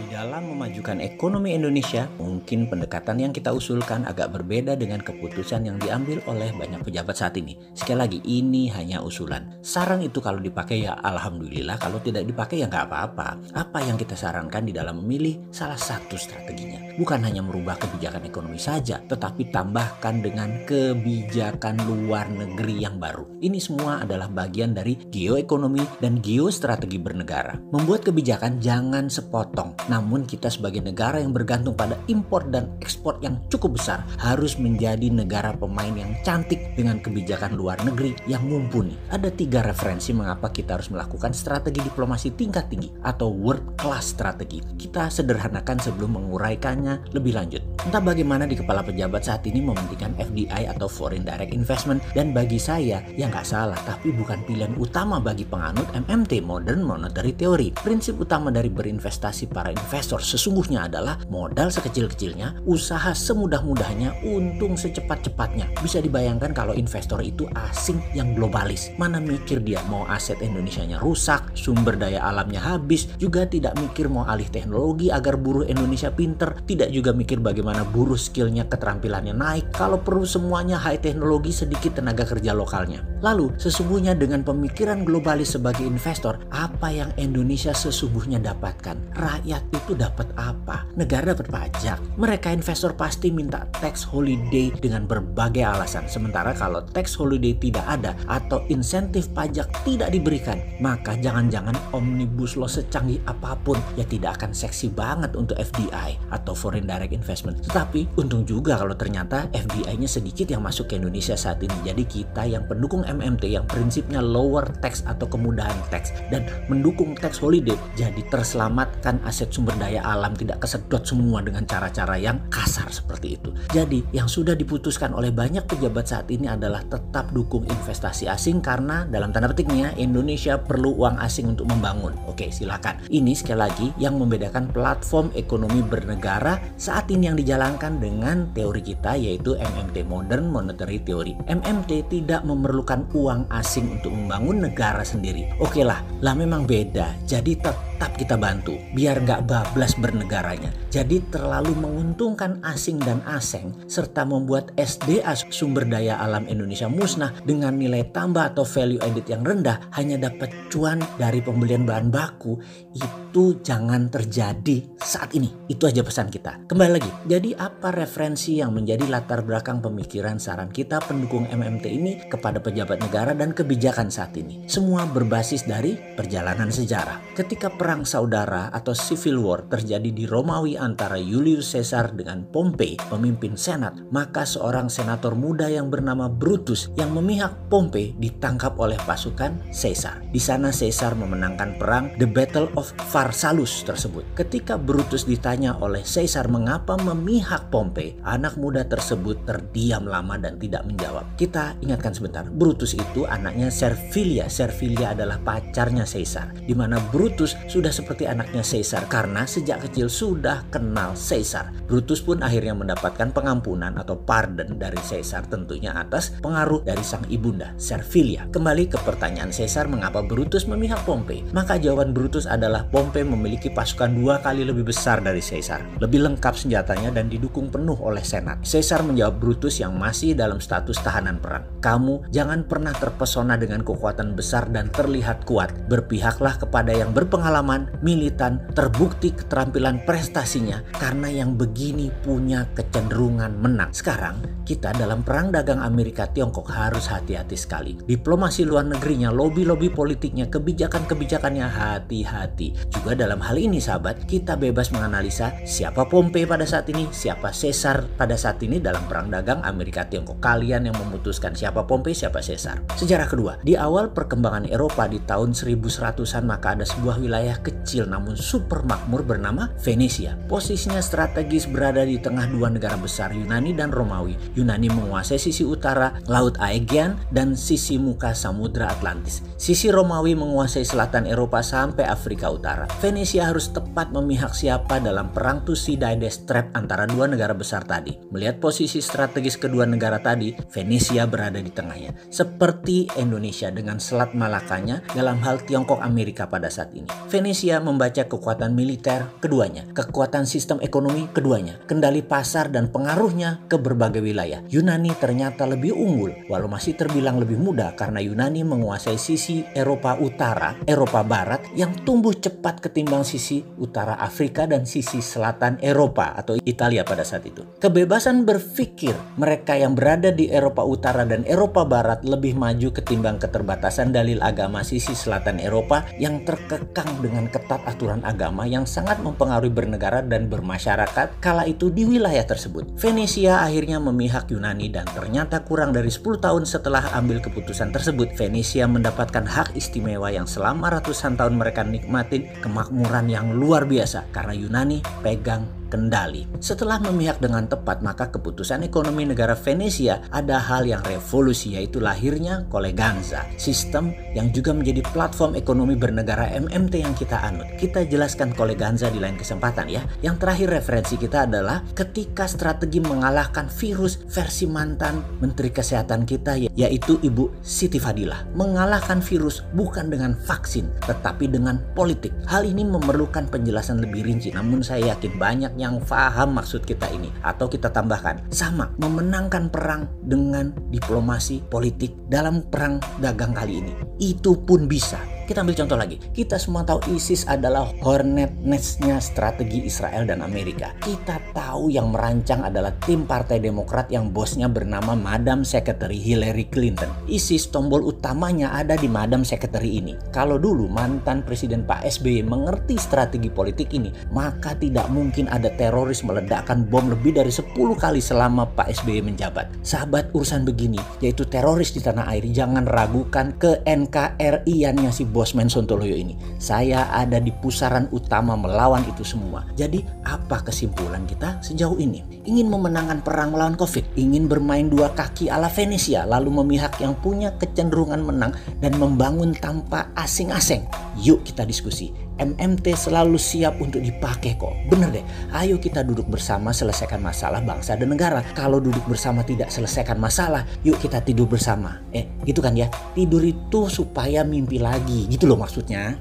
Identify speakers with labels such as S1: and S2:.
S1: Dalam memajukan ekonomi Indonesia, mungkin pendekatan yang kita usulkan agak berbeda dengan keputusan yang diambil oleh banyak pejabat saat ini. Sekali lagi, ini hanya usulan. Saran itu kalau dipakai ya alhamdulillah, kalau tidak dipakai ya nggak apa-apa. Apa yang kita sarankan di dalam memilih salah satu strateginya. Bukan hanya merubah kebijakan ekonomi saja, tetapi tambahkan dengan kebijakan luar negeri yang baru. Ini semua adalah bagian dari geoekonomi dan geostrategi bernegara. Membuat kebijakan jangan sepotong. Namun kita sebagai negara yang bergantung pada impor dan ekspor yang cukup besar harus menjadi negara pemain yang cantik dengan kebijakan luar negeri yang mumpuni. Ada 3 referensi mengapa kita harus melakukan strategi diplomasi tingkat tinggi atau world class strategi. Kita sederhanakan sebelum menguraikannya lebih lanjut. Entah bagaimana di kepala pejabat saat ini mementingkan FDI atau Foreign Direct Investment, dan bagi saya ya nggak salah, tapi bukan pilihan utama bagi penganut MMT, Modern Monetary Theory. Prinsip utama dari berinvestasi para investor sesungguhnya adalah modal sekecil-kecilnya, usaha semudah-mudahnya, untung secepat-cepatnya. Bisa dibayangkan kalau investor itu asing yang globalis. Mana mikir dia mau aset Indonesianya rusak, sumber daya alamnya habis, juga tidak mikir mau alih teknologi agar buruh Indonesia pinter, tidak juga mikir bagaimana buruh skillnya, keterampilannya naik. Kalau perlu semuanya high teknologi, sedikit tenaga kerja lokalnya. Lalu sesungguhnya dengan pemikiran globalis sebagai investor, apa yang Indonesia sesungguhnya dapatkan? Rakyat itu dapat apa? Negara dapat pajak. Mereka investor pasti minta tax holiday dengan berbagai alasan. Sementara kalau tax holiday tidak ada atau insentif pajak tidak diberikan, maka jangan-jangan omnibus law secanggih apapun ya tidak akan seksi banget untuk FDI atau Foreign Direct Investment. Tetapi untung juga kalau ternyata FDI-nya sedikit yang masuk ke Indonesia saat ini. Jadi kita yang pendukung MMT yang prinsipnya lower tax atau kemudahan tax dan mendukung tax holiday, jadi terselamatkan aset sumber daya alam, tidak kesedot semua dengan cara-cara yang kasar seperti itu. Jadi yang sudah diputuskan oleh banyak pejabat saat ini adalah tetap dukung investasi asing karena dalam tanda petiknya Indonesia perlu uang asing untuk membangun. Oke, silakan. Ini sekali lagi yang membedakan platform ekonomi bernegara saat ini yang dijalankan dengan teori kita, yaitu MMT, Modern Monetary Theory. MMT tidak memerlukan uang asing untuk membangun negara sendiri. Oke lah memang beda. Jadi tetap kita bantu biar nggak bablas bernegaranya. Jadi terlalu menguntungkan asing dan aseng serta membuat SDA sumber daya alam Indonesia musnah dengan nilai tambah atau value added yang rendah, hanya dapat cuan dari pembelian bahan baku, itu jangan terjadi saat ini. Itu aja pesan kita. Kembali lagi, jadi apa referensi yang menjadi latar belakang pemikiran saran kita pendukung MMT ini kepada pejabat negara dan kebijakan saat ini? Semua berbasis dari perjalanan sejarah. Ketika perang saudara atau civil war terjadi di Romawi antara Julius Caesar dengan Pompei, pemimpin senat, maka seorang senator muda yang bernama Brutus yang memihak Pompei ditangkap oleh pasukan Caesar. Di sana Caesar memenangkan perang The Battle of Pharsalus tersebut. Ketika Brutus ditanya oleh Caesar mengapa memihak Pompei, anak muda tersebut terdiam lama dan tidak menjawab. Kita ingatkan sebentar, Brutus itu anaknya Servilia. Servilia adalah pacarnya Caesar, di mana Brutus sudah seperti anaknya Caesar karena sejak kecil sudah kenal Caesar. Brutus pun akhirnya mendapatkan pengampunan atau pardon dari Caesar, tentunya atas pengaruh dari sang ibunda Servilia. Kembali ke pertanyaan Caesar mengapa Brutus memihak Pompei, maka jawaban Brutus adalah Pompei memiliki pasukan 2 kali lebih besar dari Caesar, lebih lengkap senjatanya dan didukung penuh oleh senat. Caesar menjawab Brutus yang masih dalam status tahanan perang, "Kamu jangan pernah terpesona dengan kekuatan besar dan terlihat kuat. Berpihaklah kepada yang berpengalaman, militan, terbukti keterampilan prestasinya, karena yang begini punya kecenderungan menang." Sekarang kita dalam perang dagang Amerika Tiongkok harus hati-hati sekali. Diplomasi luar negerinya, lobby-lobby politiknya, kebijakan-kebijakannya, hati-hati. Juga dalam hal ini sahabat, kita bebas menganalisa siapa Pompei pada saat ini, siapa Caesar pada saat ini dalam perang dagang Amerika Tiongkok. Kalian yang memutuskan siapa Pompei, siapa Caesar. Sejarah kedua, di awal perkembangan Eropa di tahun 1100-an maka ada sebuah wilayah kecil namun super makmur bernama Venesia. Posisinya strategis berada di tengah 2 negara besar, Yunani dan Romawi. Yunani menguasai sisi utara Laut Aegean dan sisi muka Samudra Atlantis. Sisi Romawi menguasai selatan Eropa sampai Afrika Utara. Venesia harus tepat memihak siapa dalam perang Thucydides Trap antara 2 negara besar tadi. Melihat posisi strategis kedua negara tadi, Venesia berada di tengahnya. Seperti Indonesia dengan Selat Malakanya dalam hal Tiongkok Amerika pada saat ini. Venesia Fenisia membaca kekuatan militer keduanya, kekuatan sistem ekonomi keduanya, kendali pasar dan pengaruhnya ke berbagai wilayah. Yunani ternyata lebih unggul, walau masih terbilang lebih muda karena Yunani menguasai sisi Eropa Utara, Eropa Barat yang tumbuh cepat ketimbang sisi utara Afrika dan sisi selatan Eropa atau Italia pada saat itu. Kebebasan berpikir mereka yang berada di Eropa Utara dan Eropa Barat lebih maju ketimbang keterbatasan dalil agama sisi selatan Eropa yang terkekang dengan ketat aturan agama yang sangat mempengaruhi bernegara dan bermasyarakat kala itu di wilayah tersebut. Venesia akhirnya memihak Yunani dan ternyata kurang dari 10 tahun setelah ambil keputusan tersebut, Venesia mendapatkan hak istimewa yang selama ratusan tahun mereka nikmatin, kemakmuran yang luar biasa karena Yunani pegang kendali. Setelah memihak dengan tepat, maka keputusan ekonomi negara Venesia ada hal yang revolusi, yaitu lahirnya koleganza, sistem yang juga menjadi platform ekonomi bernegara MMT yang kita anut. Kita jelaskan koleganza di lain kesempatan ya. Yang terakhir referensi kita adalah ketika strategi mengalahkan virus versi mantan Menteri Kesehatan kita, yaitu Ibu Siti Fadilah. Mengalahkan virus bukan dengan vaksin, tetapi dengan politik. Hal ini memerlukan penjelasan lebih rinci, namun saya yakin banyak yang paham maksud kita ini. Atau kita tambahkan, sama memenangkan perang dengan diplomasi politik dalam perang dagang kali ini. Itu pun bisa. Kita ambil contoh lagi. Kita semua tahu ISIS adalah hornet nest-nya strategi Israel dan Amerika. Kita tahu yang merancang adalah tim Partai Demokrat yang bosnya bernama Madam Secretary Hillary Clinton. ISIS tombol utamanya ada di Madam Secretary ini. Kalau dulu mantan Presiden Pak SBY mengerti strategi politik ini, maka tidak mungkin ada teroris meledakkan bom lebih dari 10 kali selama Pak SBY menjabat. Sahabat, urusan begini, yaitu teroris di tanah air, jangan ragukan ke NKRI-annya si Bosman Sontoloyo ini. Saya ada di pusaran utama melawan itu semua. Jadi apa kesimpulan kita sejauh ini? Ingin memenangkan perang melawan COVID, ingin bermain dua kaki ala Venesia, lalu memihak yang punya kecenderungan menang dan membangun tanpa asing-asing. Yuk kita diskusi. MMT selalu siap untuk dipakai kok. Bener deh, ayo kita duduk bersama selesaikan masalah bangsa dan negara. Kalau duduk bersama tidak selesaikan masalah, yuk kita tidur bersama. Gitu kan ya, tidur itu supaya mimpi lagi, gitu loh maksudnya.